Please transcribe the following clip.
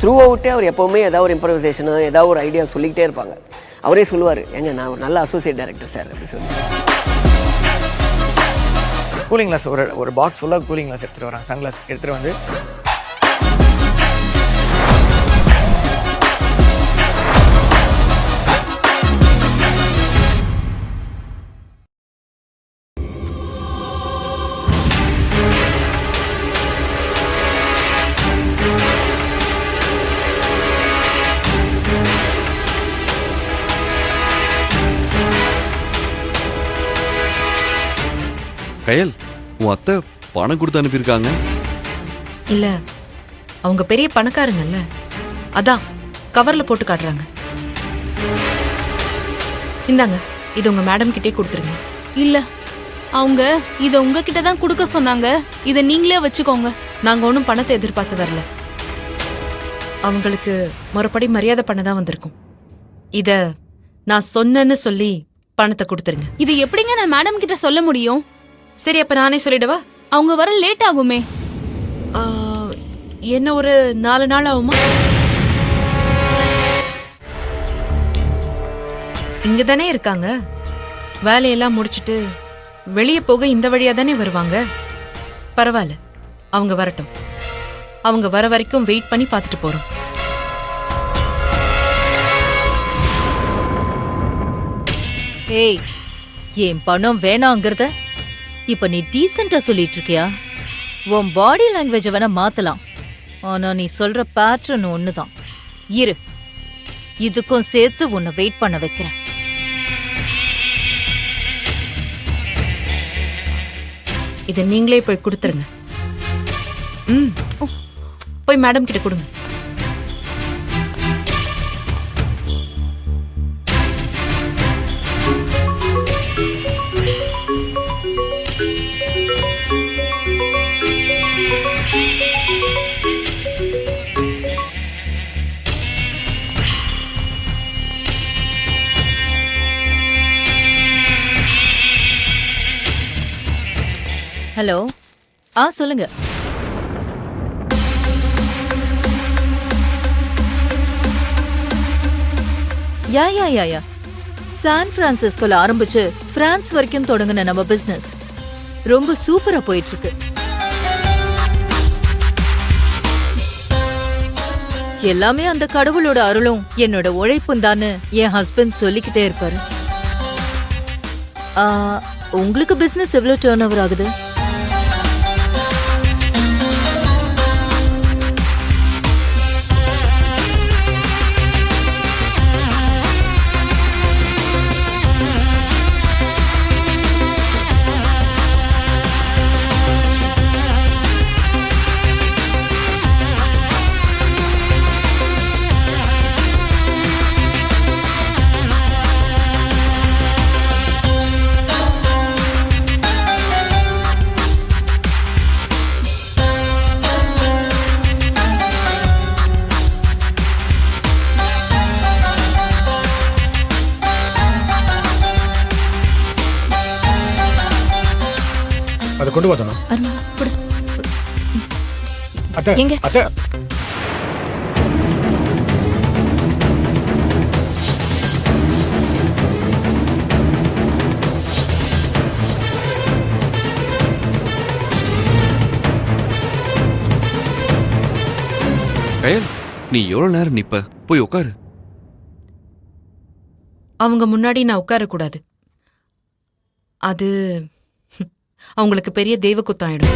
Through அவுட்டே அவர் எப்போவுமே ஏதாவது ஒரு இம்ப்ரவைசேஷனோ ஏதாவது ஒரு ஐடியா சொல்லிக்கிட்டே இருப்பாங்க. அவரே சொல்லுவார், ஏங்க நான் ஒரு நல்ல அசோசியேட் டைரக்டர் சார் அப்படின்னு சொல்லி. கூலிங் கிளாஸ் ஒரு பாக்ஸ் ஃபுல்லாக கூலிங் கிளாஸ் எடுத்துகிட்டு வராங்க. சன்கிளாஸ் எடுத்துகிட்டு வந்து கயல், உன் அத்தை பணம் கொடுத்து அனுப்பியிருக்காங்க. இல்ல, அவங்க பெரிய பணக்காரங்கல்ல, அதான் கவர்ல போட்டு காட்டுறாங்க. இந்தாங்க, இது உங்க மேடம் கிட்டே கொடுத்துருங்க. இல்ல, அவங்க இத உங்ககிட்ட தான் கொடுக்க சொன்னாங்க. இத நீங்களே வச்சுக்கோங்க. நாங்க ஒன்றும் பணத்தை எதிர்பார்த்து வரல. அவங்களுக்கு முறைப்படி மரியாதை பண்ண தான் வந்திருக்கோம். இத நான் சொன்னேன்னு சொல்லி பணத்தை கொடுத்துருங்க. இது எப்படிங்க நான் மேடம் கிட்ட சொல்ல முடியும்? சரி, அப்ப நானே சொல்லிடவா? அவங்க வர லேட் ஆகுமே. என்ன ஒரு 4 நாள் ஆகுமா? இங்க தானே இருக்காங்க. வேலையெல்லாம் முடிச்சிட்டு வெளியே போக இந்த வழியா தானே வருவாங்க. பரவாயில்ல, அவங்க வரட்டும். அவங்க வர வரைக்கும் வெயிட் பண்ணி பார்த்துட்டு போறோம். ஏய், என் பணம் வேணாங்கிறத இப்ப நீ டீசெண்டா சொல்லிட்டு இருக்கியா? உன் பாடி லாங்குவேஜ வேணா மாத்தலாம், ஆனா நீ சொல்ற பேட்டர்ன் ஒண்ணுதான். இரு, இதுக்கும் சேர்த்து உன்னை வெயிட் பண்ண வைக்கிறேன். இதை நீங்களே போய் கொடுத்துருங்க. போய் மேடம் கிட்ட கொடுங்க. ஹலோ, சொல்லுங்க. யா சான் பிரான்சிஸ்கோல ஆரம்பிச்சு பிரான்ஸ் வரைக்கும் தொடங்கின நம்ம பிசினஸ் ரொம்ப சூப்பரா போயிட்டு இருக்கு. எல்லாமே அந்த கடவுளோட அருளும் என்னோட உழைப்பும் தான்னு என் ஹஸ்பண்ட் சொல்லிக்கிட்டே இருப்பாரு. உங்களுக்கு பிசினஸ் எவ்வளவு டர்ன் ஓவர் ஆகுது? அதை கொண்டு வரணும். அத்தை, அத்தை. கயல், நீ எவ்வளவு நேரம் நிப்ப? போய் உட்காரு. அவங்க முன்னாடி நான் உட்காரக்கூடாது. அது அவங்களுக்கு பெரிய தெய்வ குத்தம் ஆயிடும்.